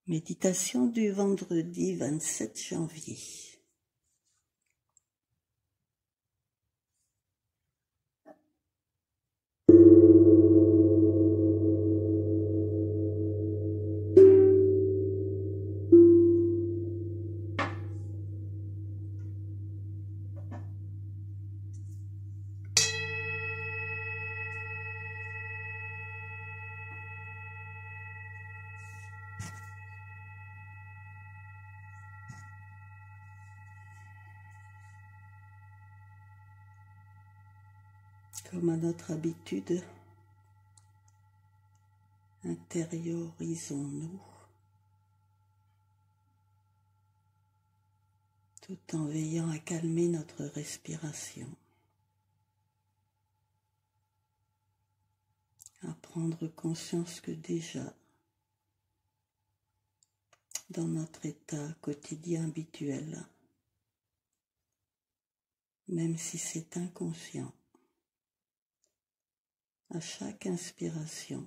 Méditation du vendredi 27 janvier. Comme à notre habitude, intériorisons-nous tout en veillant à calmer notre respiration, à prendre conscience que déjà, dans notre état quotidien habituel, même si c'est inconscient, à chaque inspiration,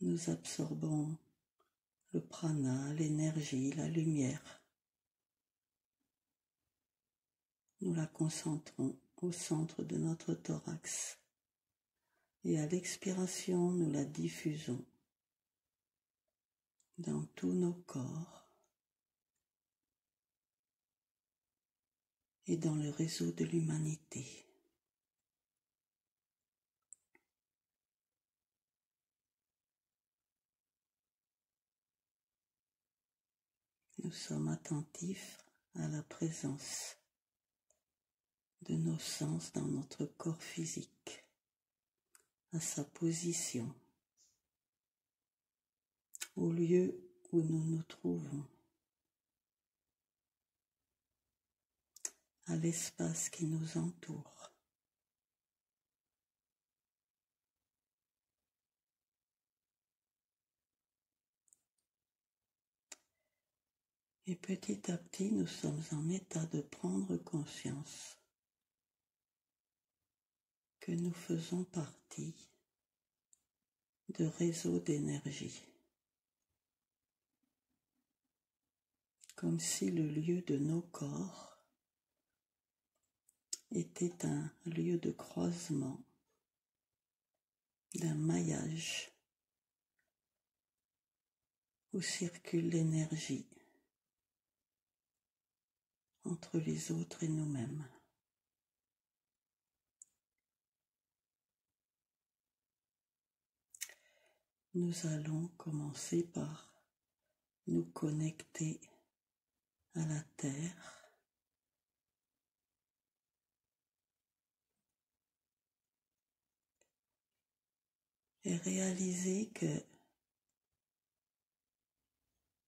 nous absorbons le prana, l'énergie, la lumière. Nous la concentrons au centre de notre thorax et à l'expiration, nous la diffusons dans tous nos corps et dans le réseau de l'humanité. Nous sommes attentifs à la présence de nos sens dans notre corps physique, à sa position, au lieu où nous nous trouvons, à l'espace qui nous entoure. Et petit à petit, nous sommes en état de prendre conscience que nous faisons partie de réseaux d'énergie, comme si le lieu de nos corps était un lieu de croisement, d'un maillage où circule l'énergie entre les autres et nous-mêmes. Nous allons commencer par nous connecter à la Terre, et réaliser que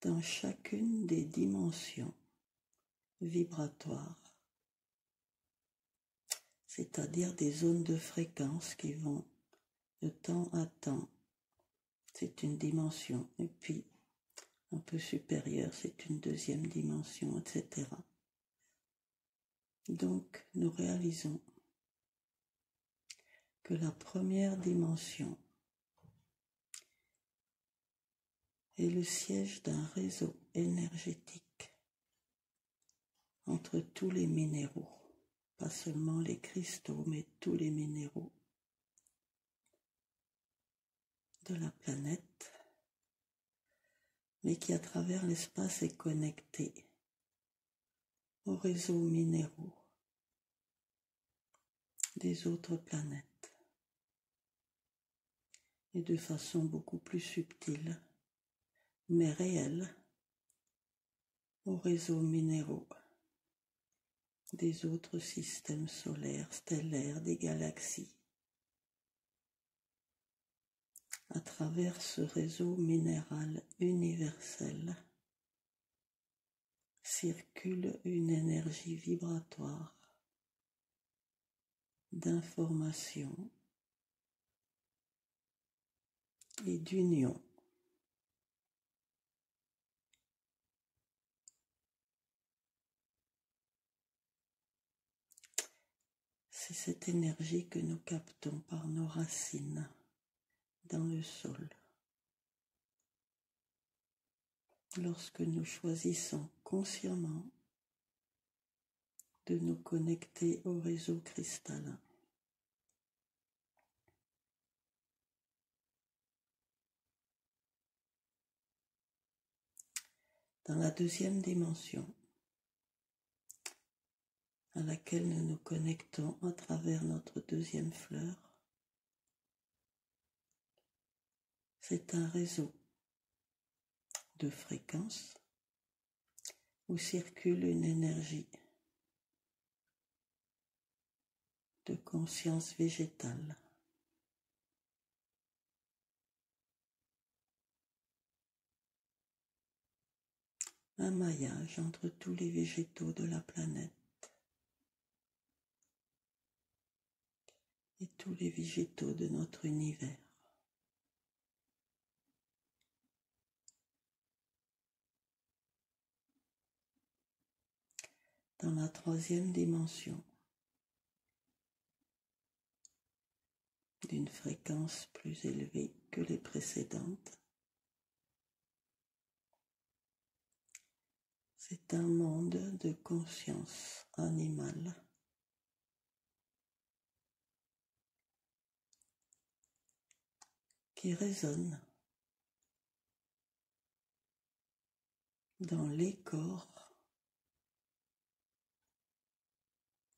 dans chacune des dimensions vibratoires, c'est-à-dire des zones de fréquence qui vont de temps à temps, c'est une dimension, et puis un peu supérieure, c'est une deuxième dimension, etc. Donc, nous réalisons que la première dimension est le siège d'un réseau énergétique entre tous les minéraux, pas seulement les cristaux, mais tous les minéraux de la planète, mais qui à travers l'espace est connecté aux réseaux minéraux des autres planètes, et de façon beaucoup plus subtile, mais réelle, aux réseaux minéraux des autres systèmes solaires, stellaires, des galaxies. À travers ce réseau minéral universel circule une énergie vibratoire d'information et d'union. C'est cette énergie que nous captons par nos racines dans le sol. lorsque nous choisissons consciemment de nous connecter au réseau cristallin. Dans la deuxième dimension, à laquelle nous nous connectons à travers notre deuxième fleur, c'est un réseau de fréquences où circule une énergie de conscience végétale. Un maillage entre tous les végétaux de la planète et tous les végétaux de notre univers. Dans la troisième dimension, d'une fréquence plus élevée que les précédentes, c'est un monde de conscience animale qui résonne dans les corps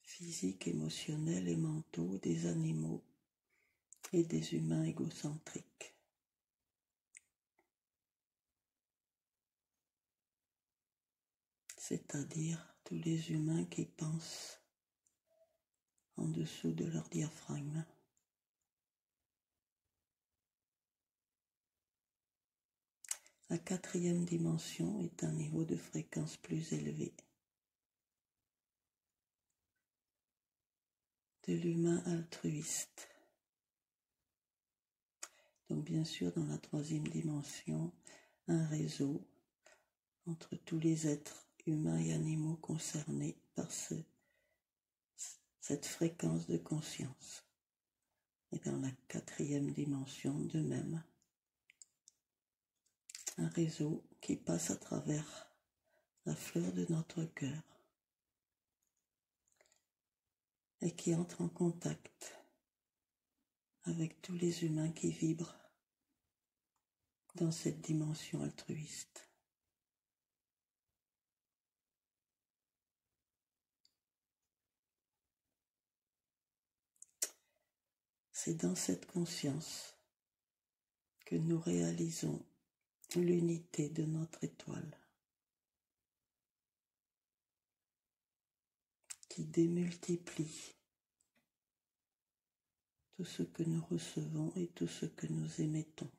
physiques, émotionnels et mentaux des animaux et des humains égocentriques. C'est-à-dire tous les humains qui pensent en dessous de leur diaphragme. La quatrième dimension est un niveau de fréquence plus élevé de l'humain altruiste. Donc bien sûr, dans la troisième dimension, un réseau entre tous les êtres humains et animaux concernés par cette fréquence de conscience. Et dans la quatrième dimension, de même, un réseau qui passe à travers la fleur de notre cœur et qui entre en contact avec tous les humains qui vibrent dans cette dimension altruiste. C'est dans cette conscience que nous réalisons l'unité de notre étoile, qui démultiplie tout ce que nous recevons et tout ce que nous émettons.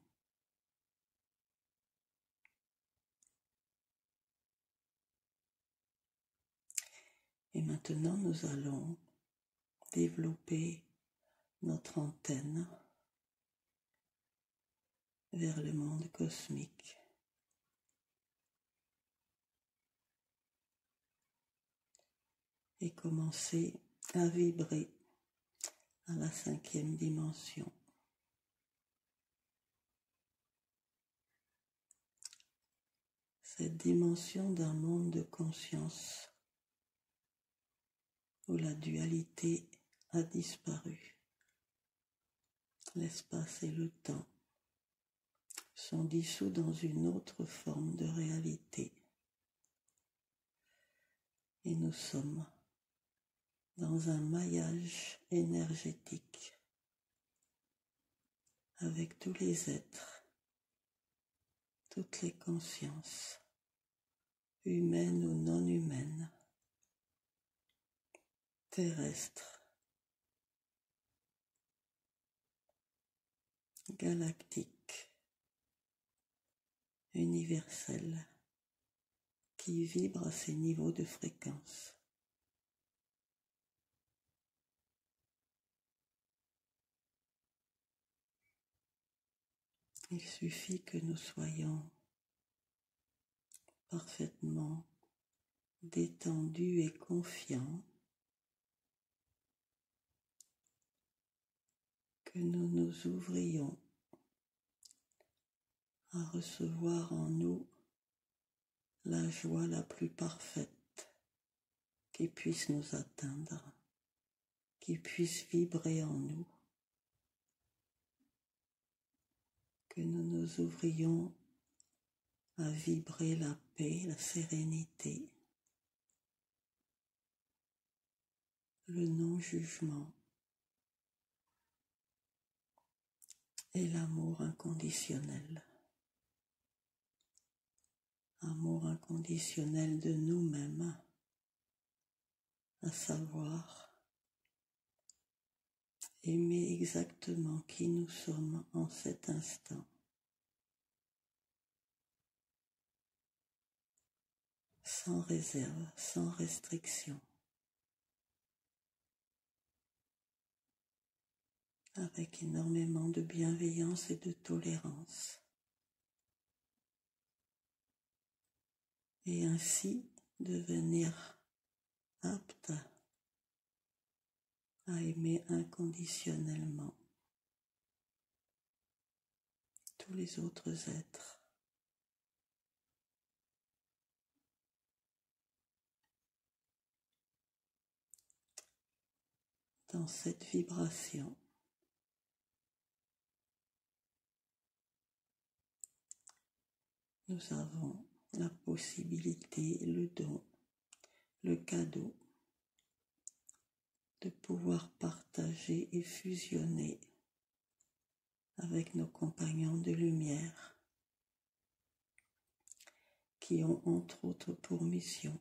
Et maintenant, nous allons développer notre antenne vers le monde cosmique. Et commencer à vibrer à la cinquième dimension. Cette dimension d'un monde de conscience où la dualité a disparu. L'espace et le temps sont dissous dans une autre forme de réalité. Et nous sommes dans un maillage énergétique avec tous les êtres, toutes les consciences, humaines ou non humaines, terrestres, galactiques, universelles, qui vibrent à ces niveaux de fréquence. Il suffit que nous soyons parfaitement détendus et confiants, que nous nous ouvrions à recevoir en nous la joie la plus parfaite qui puisse nous atteindre, qui puisse vibrer en nous, que nous nous ouvrions à vibrer la paix, la sérénité, le non-jugement et l'amour inconditionnel. Amour inconditionnel de nous-mêmes, à savoir aimer exactement qui nous sommes en cet instant, sans réserve, sans restriction, avec énormément de bienveillance et de tolérance, et ainsi devenir apte à aimer inconditionnellement tous les autres êtres. Dans cette vibration, nous avons la possibilité, le don, le cadeau de pouvoir partager et fusionner avec nos compagnons de lumière qui ont entre autres pour mission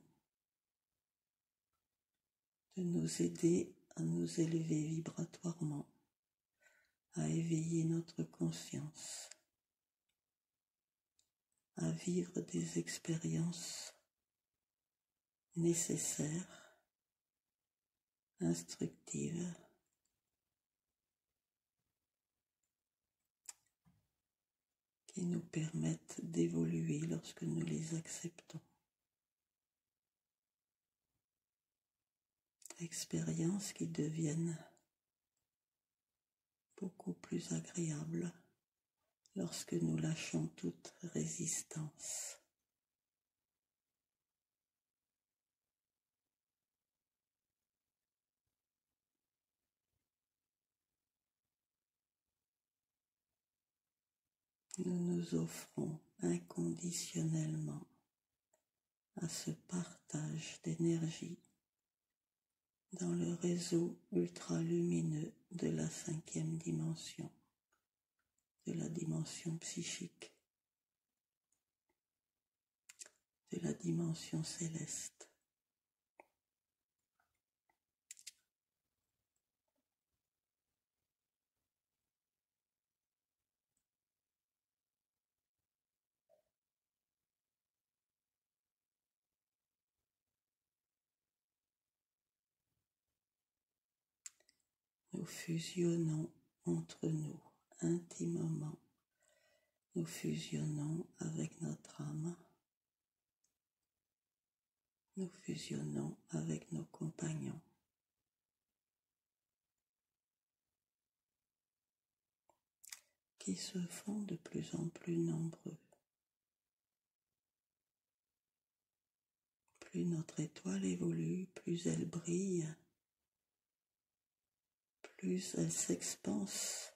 de nous aider à nous élever vibratoirement, à éveiller notre conscience, à vivre des expériences nécessaires, instructives, qui nous permettent d'évoluer lorsque nous les acceptons. Expériences qui deviennent beaucoup plus agréables lorsque nous lâchons toute résistance. Nous nous offrons inconditionnellement à ce partage d'énergie dans le réseau ultralumineux de la 5e dimension, de la dimension psychique, de la dimension céleste. Nous fusionnons entre nous intimement. Nous fusionnons avec notre âme. Nous fusionnons avec nos compagnons. Qui se font de plus en plus nombreux. Plus notre étoile évolue, plus elle brille, plus elle s'expanse,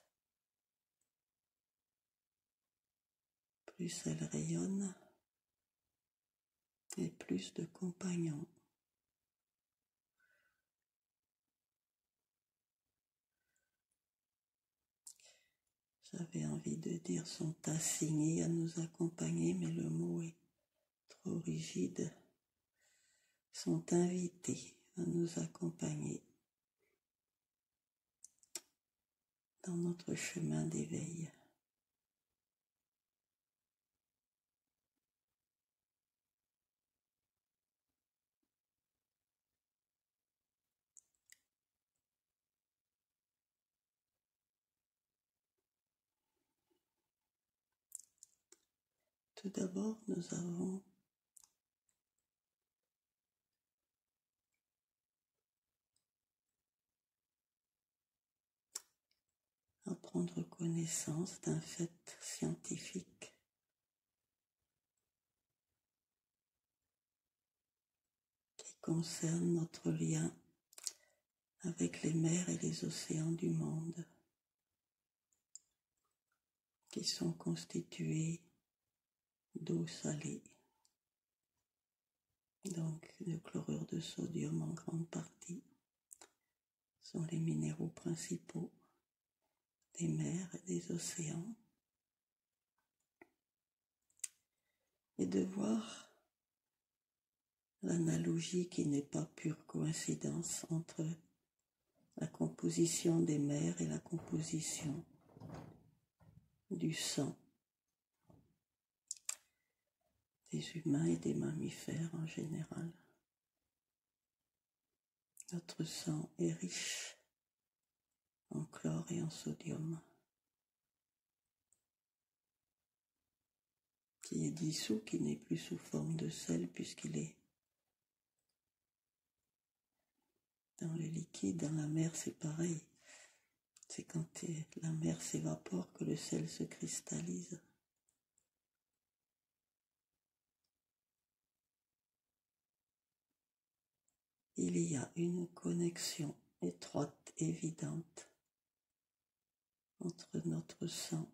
plus elle rayonne, et plus de compagnons. J'avais envie de dire sont assignés à nous accompagner, mais le mot est trop rigide. Sont invités à nous accompagner dans notre chemin d'éveil. Tout d'abord, nous avons à prendre connaissance d'un fait scientifique. concerne notre lien avec les mers et les océans du monde, qui sont constitués d'eau salée, donc le chlorure de sodium en grande partie, sont les minéraux principaux des mers et des océans, et de voir l'analogie qui n'est pas pure coïncidence entre la composition des mers et la composition du sang des humains et des mammifères en général. Notre sang est riche en chlore et en sodium, qui est dissous, qui n'est plus sous forme de sel puisqu'il est dans le liquide. Dans la mer, c'est pareil. C'est quand la mer s'évapore que le sel se cristallise. Il y a une connexion étroite, évidente, entre notre sang,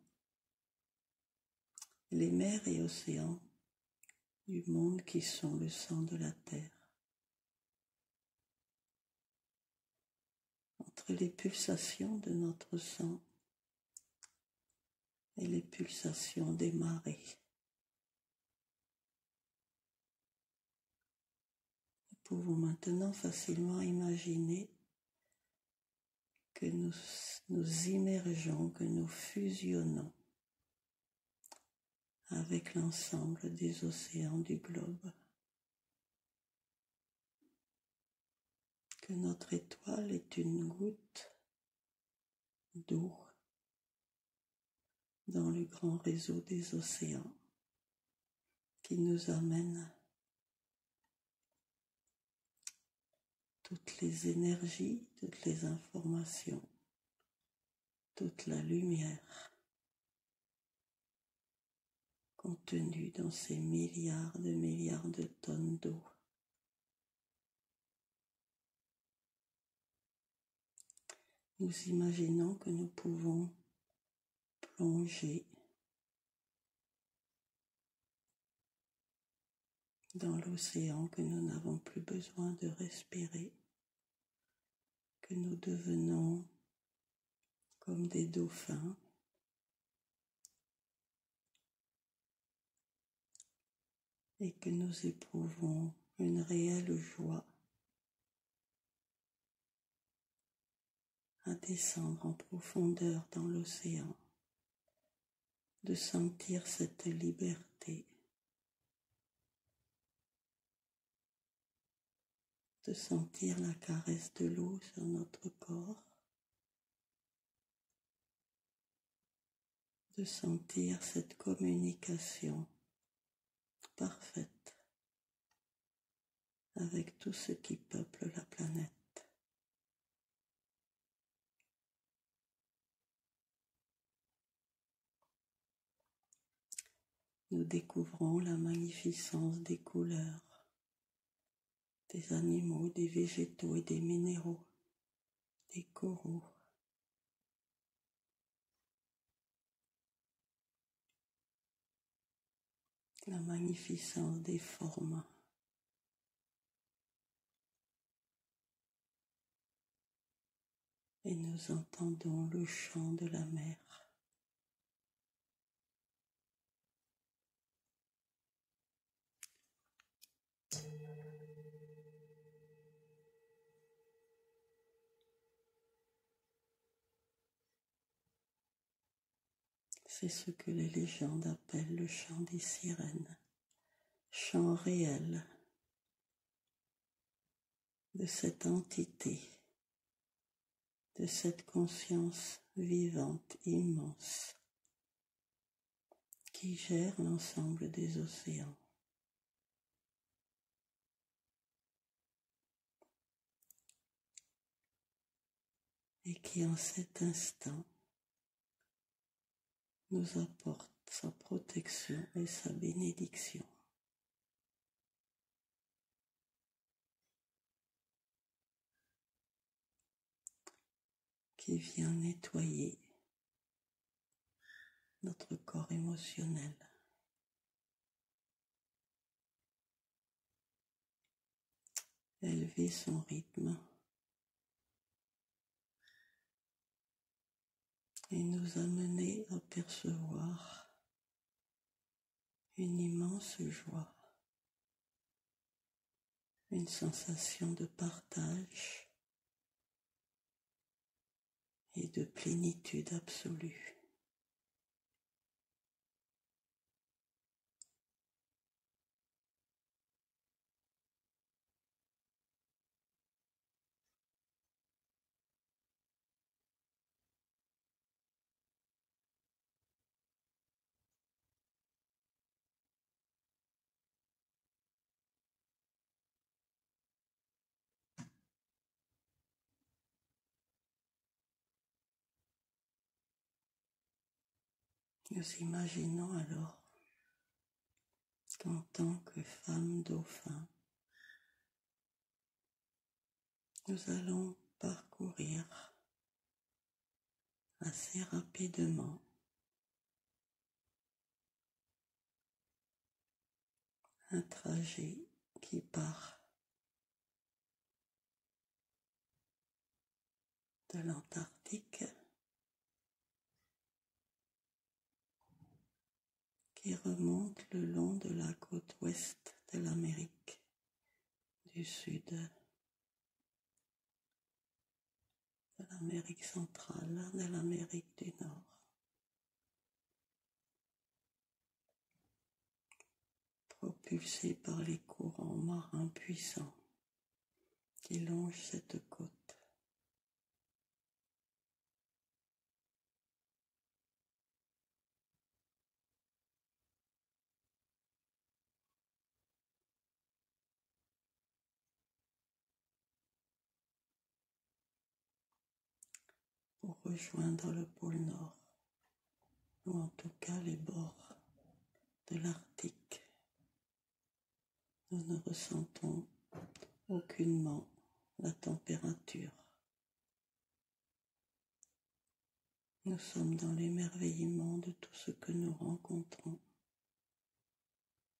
les mers et océans du monde qui sont le sang de la terre, entre les pulsations de notre sang et les pulsations des marées. Nous pouvons maintenant facilement imaginer que nous immergeons, que nous fusionnons avec l'ensemble des océans du globe, que notre étoile est une goutte d'eau dans le grand réseau des océans qui nous amène toutes les énergies, toutes les informations, toute la lumière contenue dans ces milliards de tonnes d'eau. Nous imaginons que nous pouvons plonger dans l'océan, que nous n'avons plus besoin de respirer, que nous devenons comme des dauphins, et que nous éprouvons une réelle joie à descendre en profondeur dans l'océan, de sentir cette liberté, de sentir la caresse de l'eau sur notre corps, de sentir cette communication parfaite avec tout ce qui peuple la planète. Nous découvrons la magnificence des couleurs, des animaux, des végétaux et des minéraux, des coraux. La magnificence des formes. Et nous entendons le chant de la mer. C'est ce que les légendes appellent le chant des sirènes, chant réel de cette entité, de cette conscience vivante immense qui gère l'ensemble des océans. Et qui en cet instant nous apporte sa protection et sa bénédiction. qui vient nettoyer notre corps émotionnel. Élever son rythme et nous amener à percevoir une immense joie, une sensation de partage et de plénitude absolue. Nous imaginons alors qu'en tant que femme dauphin, nous allons parcourir assez rapidement un trajet qui part de l'Antarctique, qui remonte le long de la côte ouest de l'Amérique du Sud, de l'Amérique centrale, de l'Amérique du Nord, propulsé par les courants marins puissants qui longent cette côte. Pour rejoindre le pôle Nord, ou en tout cas les bords de l'Arctique. Nous ne ressentons aucunement la température. Nous sommes dans l'émerveillement de tout ce que nous rencontrons,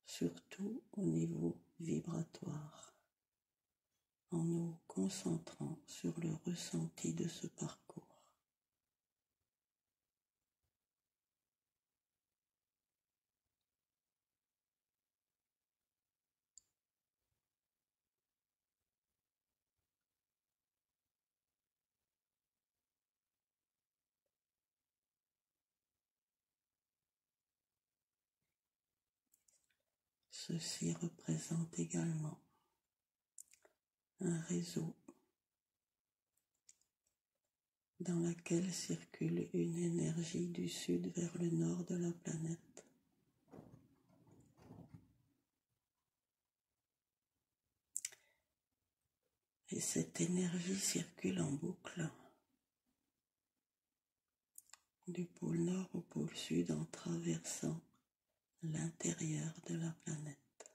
surtout au niveau vibratoire, en nous concentrant sur le ressenti de ce parcours. Ceci représente également un réseau dans lequel circule une énergie du sud vers le nord de la planète. Et cette énergie circule en boucle du pôle nord au pôle sud en traversant l'intérieur de la planète,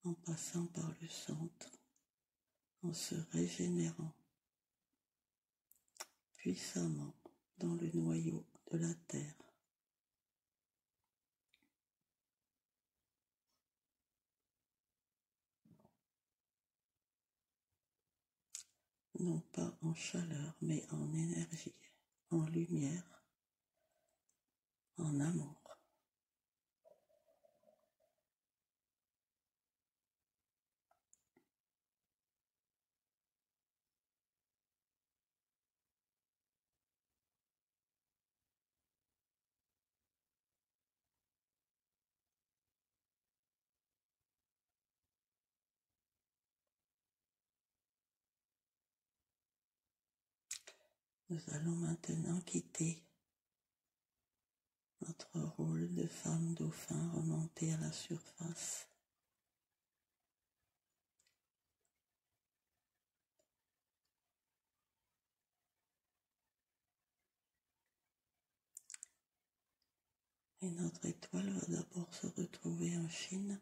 en passant par le centre, en se régénérant puissamment dans le noyau de la Terre. Non pas en chaleur, mais en énergie, en lumière, en amour. Nous allons maintenant quitter notre rôle de femme dauphin, remonter à la surface. Et notre étoile va d'abord se retrouver en Chine.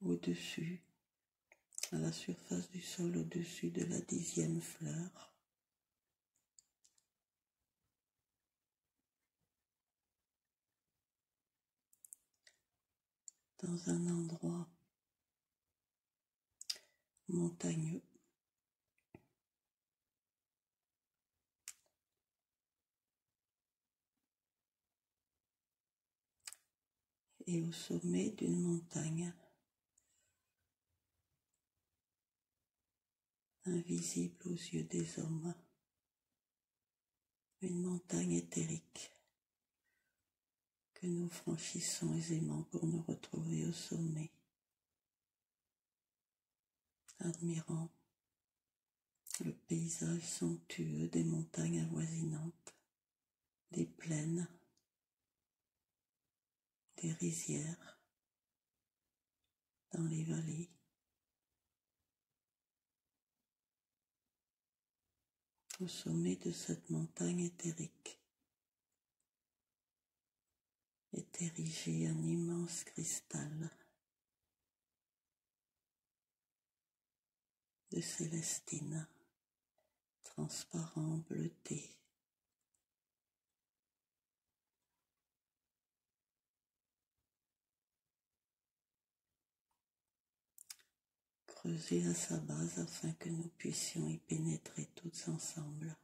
au-dessus, à la surface du sol, au-dessus de la 10e fleur. Dans un endroit montagneux. Et au sommet d'une montagne, invisible aux yeux des hommes, une montagne éthérique que nous franchissons aisément pour nous retrouver au sommet, admirant le paysage somptueux des montagnes avoisinantes, des plaines, des rizières, dans les vallées. Au sommet de cette montagne éthérique est érigé un immense cristal de célestine, transparent bleuté. Creusé à sa base afin que nous puissions y pénétrer toutes ensemble.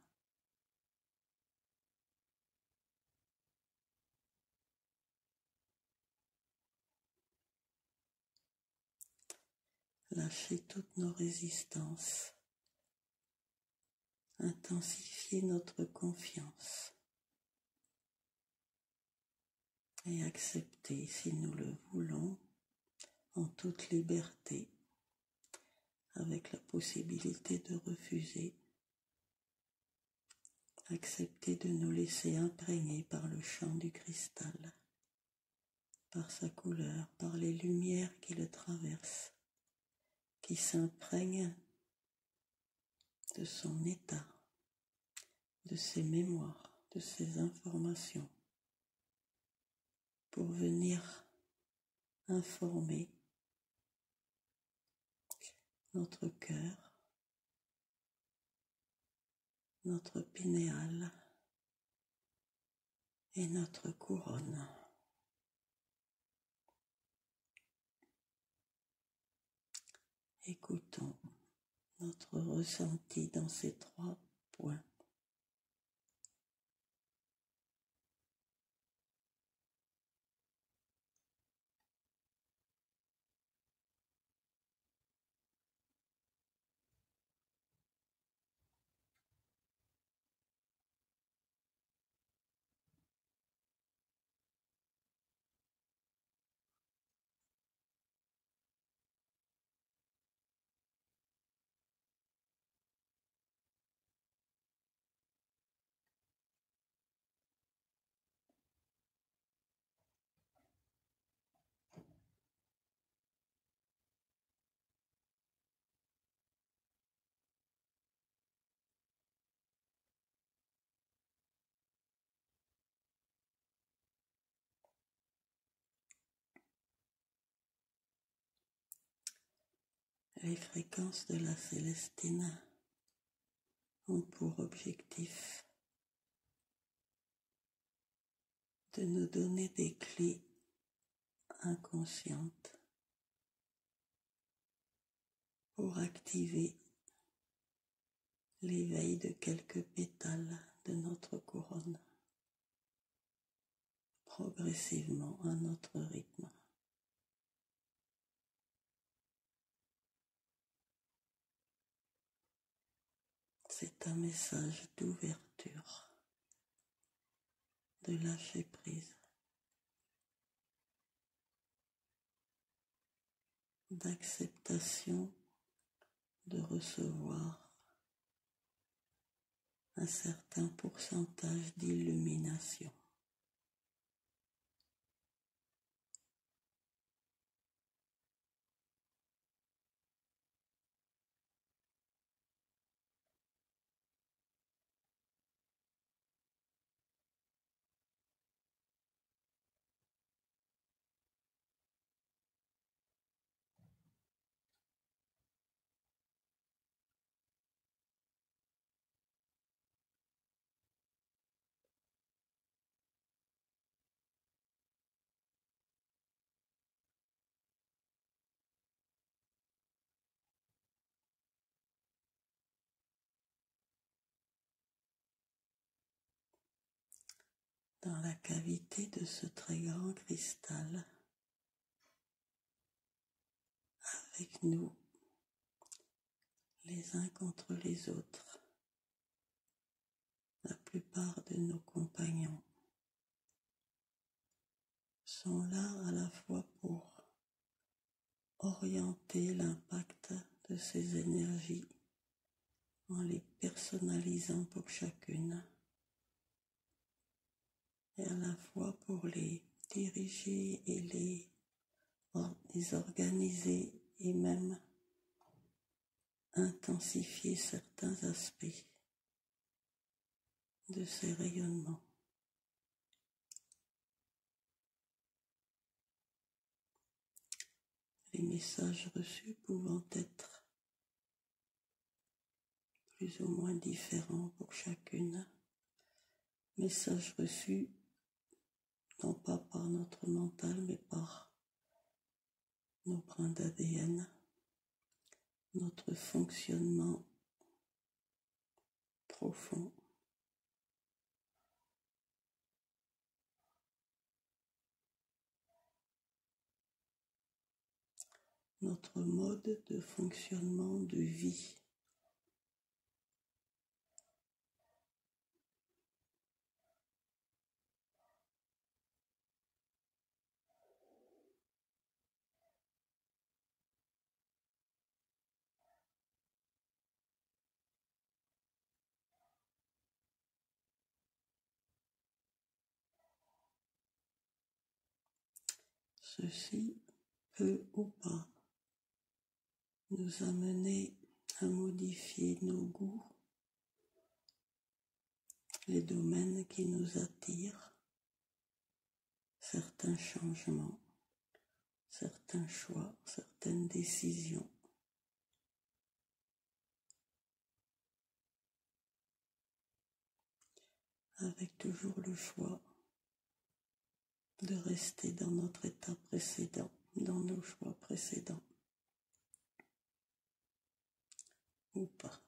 Lâcher toutes nos résistances, intensifier notre confiance et accepter, si nous le voulons, en toute liberté, avec la possibilité de refuser, accepter de nous laisser imprégner par le champ du cristal, par sa couleur, par les lumières qui le traversent, qui s'imprègnent de son état, de ses mémoires, de ses informations, pour venir informer notre cœur, notre pinéal et notre couronne. Écoutons notre ressenti dans ces 3 points. Les fréquences de la célestine ont pour objectif de nous donner des clés inconscientes pour activer l'éveil de quelques pétales de notre couronne, progressivement à notre rythme. C'est un message d'ouverture, de lâcher prise, d'acceptation de recevoir un certain pourcentage d'illumination. dans la cavité de ce très grand cristal, avec nous, les uns contre les autres, la plupart de nos compagnons sont là à la fois pour orienter l'impact de ces énergies en les personnalisant pour chacune et à la fois pour les diriger et les organiser et même intensifier certains aspects de ces rayonnements. Les messages reçus pouvant être plus ou moins différents pour chacune. Messages reçus non pas par notre mental mais par nos brins d'ADN, notre fonctionnement profond. Notre mode de fonctionnement de vie. Ceci peut ou pas nous amener à modifier nos goûts, les domaines qui nous attirent, certains changements, certains choix, certaines décisions. Avec toujours le choix de rester dans notre état précédent, dans nos choix précédents, ou pas.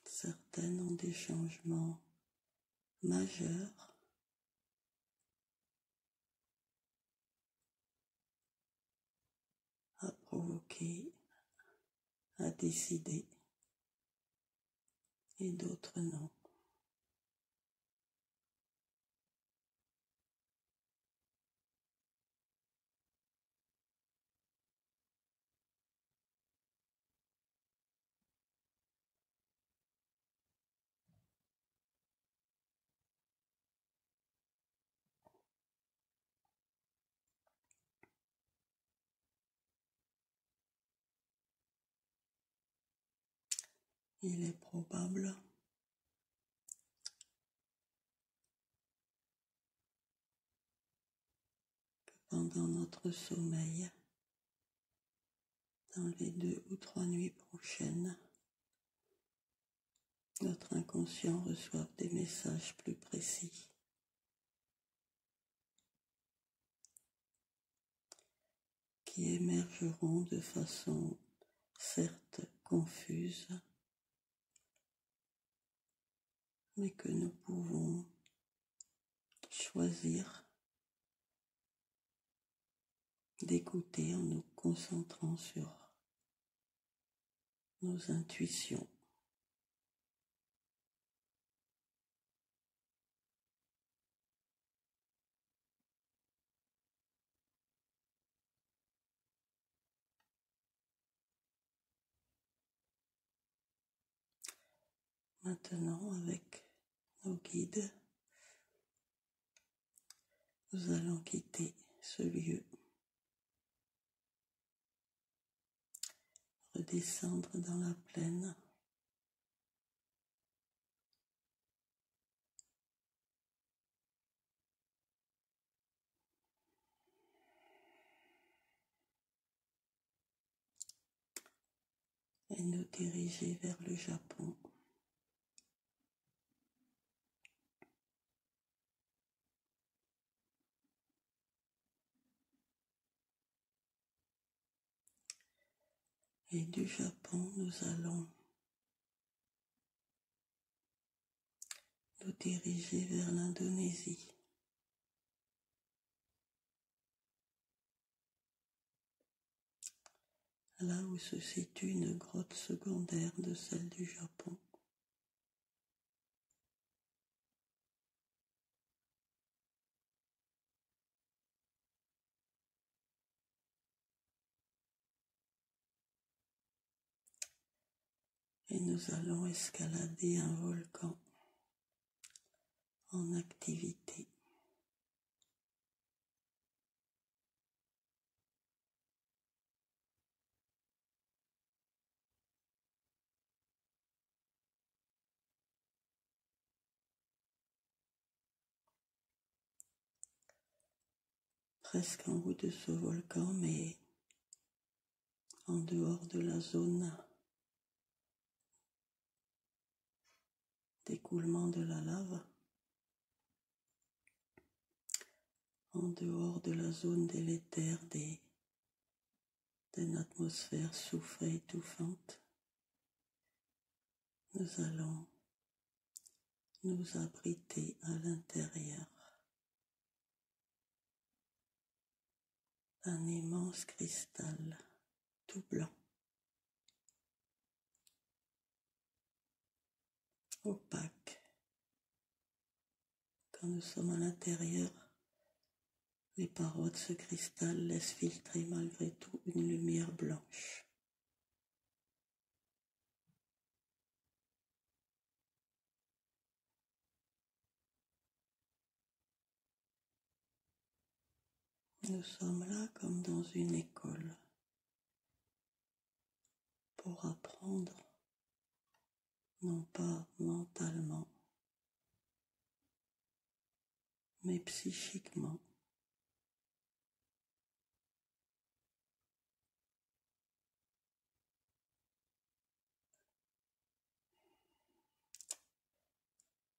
Certaines ont des changements majeurs à provoquer, à décider, et d'autres non. Il est probable que pendant notre sommeil, dans les 2 ou 3 nuits prochaines, notre inconscient reçoive des messages plus précis. Qui émergeront de façon certes confuse, mais que nous pouvons choisir d'écouter en nous concentrant sur nos intuitions. Maintenant, avec nos guides, nous allons quitter ce lieu, redescendre dans la plaine, et nous diriger vers le Japon. Et du Japon, nous allons plutôt dirigé vers l'Indonésie. Là où se situe une grotte secondaire de celle du Japon. Et nous allons escalader un volcan en activité. Presque en haut de ce volcan, mais en dehors de la zone d'écoulement de la lave, en dehors de la zone délétère d'une atmosphère soufrée étouffante, nous allons nous abriter à l'intérieur d'un immense cristal tout blanc, opaque. Quand nous sommes à l'intérieur, les parois de ce cristal laissent filtrer malgré tout une lumière blanche. Nous sommes là comme dans une école pour apprendre, non pas mentalement, mais psychiquement,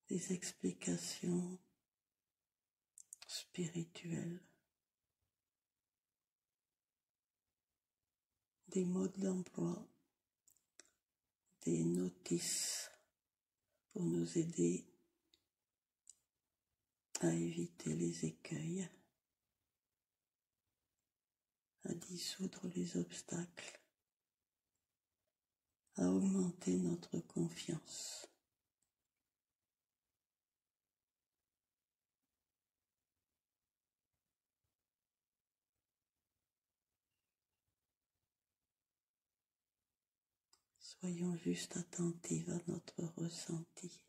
des explications spirituelles, des modes d'emploi, des notices pour nous aider à éviter les écueils, à dissoudre les obstacles, à augmenter notre confiance. Soyons juste attentifs à notre ressenti.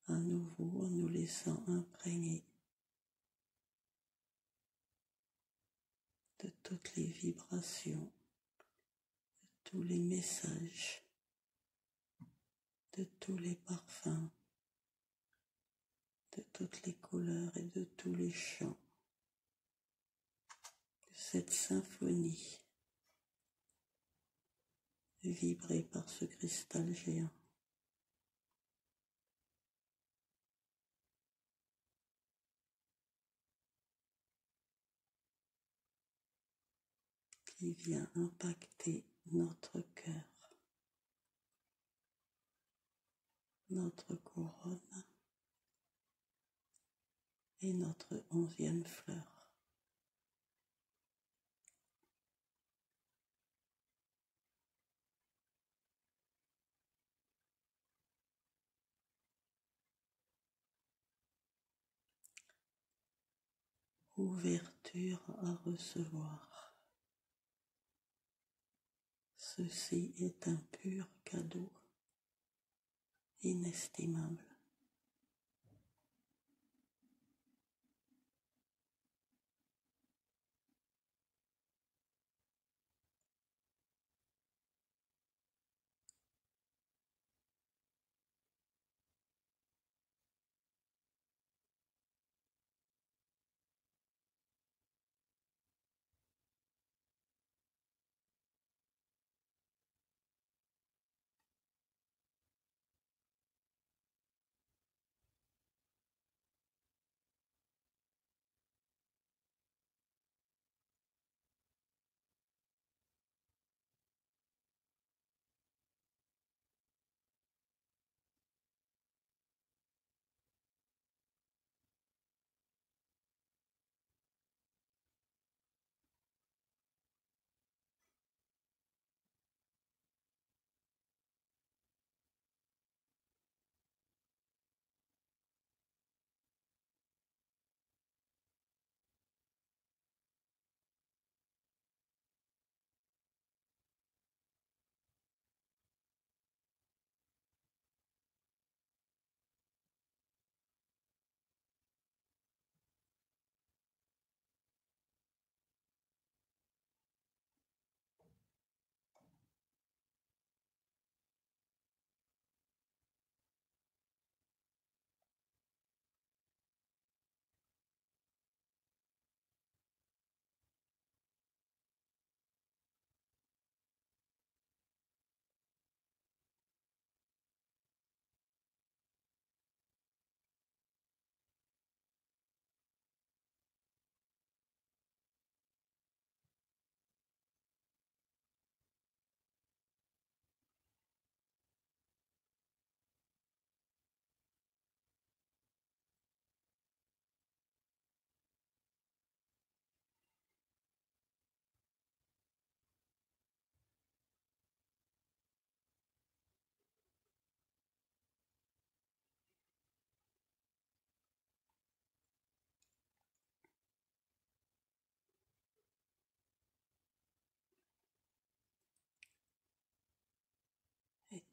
À nouveau, en nous laissant imprégner de toutes les vibrations, de tous les messages, de tous les parfums, de toutes les couleurs et de tous les chants, de cette symphonie vibrée par ce cristal géant. Qui vient impacter notre cœur, notre couronne et notre 11e fleur. Ouverture à recevoir. Ceci est un pur cadeau, inestimable.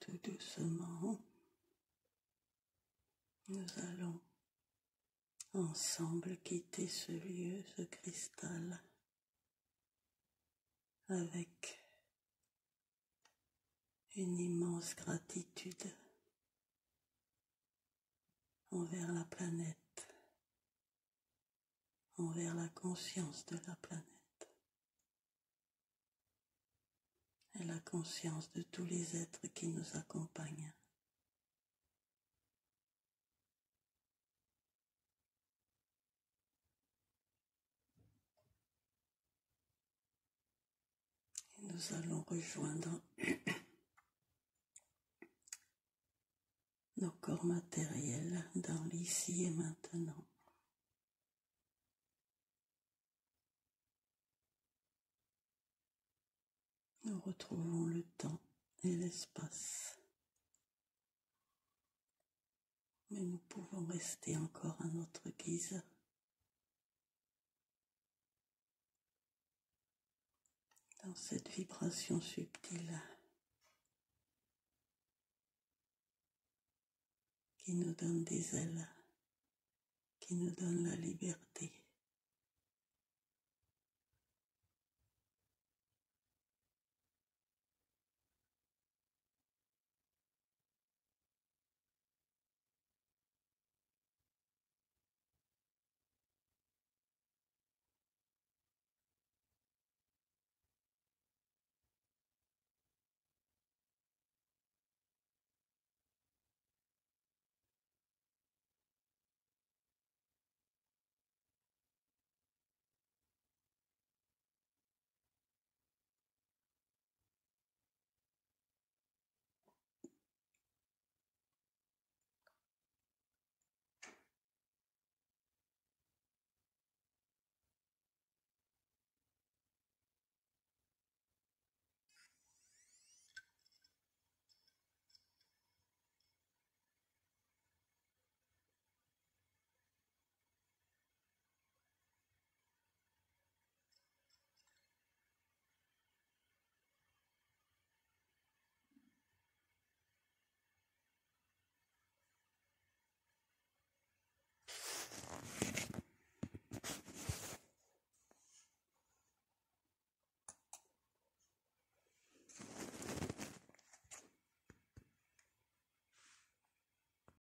Tout doucement, nous allons ensemble quitter ce lieu, ce cristal, avec une immense gratitude envers la planète, envers la conscience de la planète et la conscience de tous les êtres qui nous accompagnent. Et nous allons rejoindre nos corps matériels dans l'ici et maintenant. Nous retrouvons le temps et l'espace. Mais nous pouvons rester encore à notre guise. Dans cette vibration subtile qui nous donne des ailes, qui nous donne la liberté.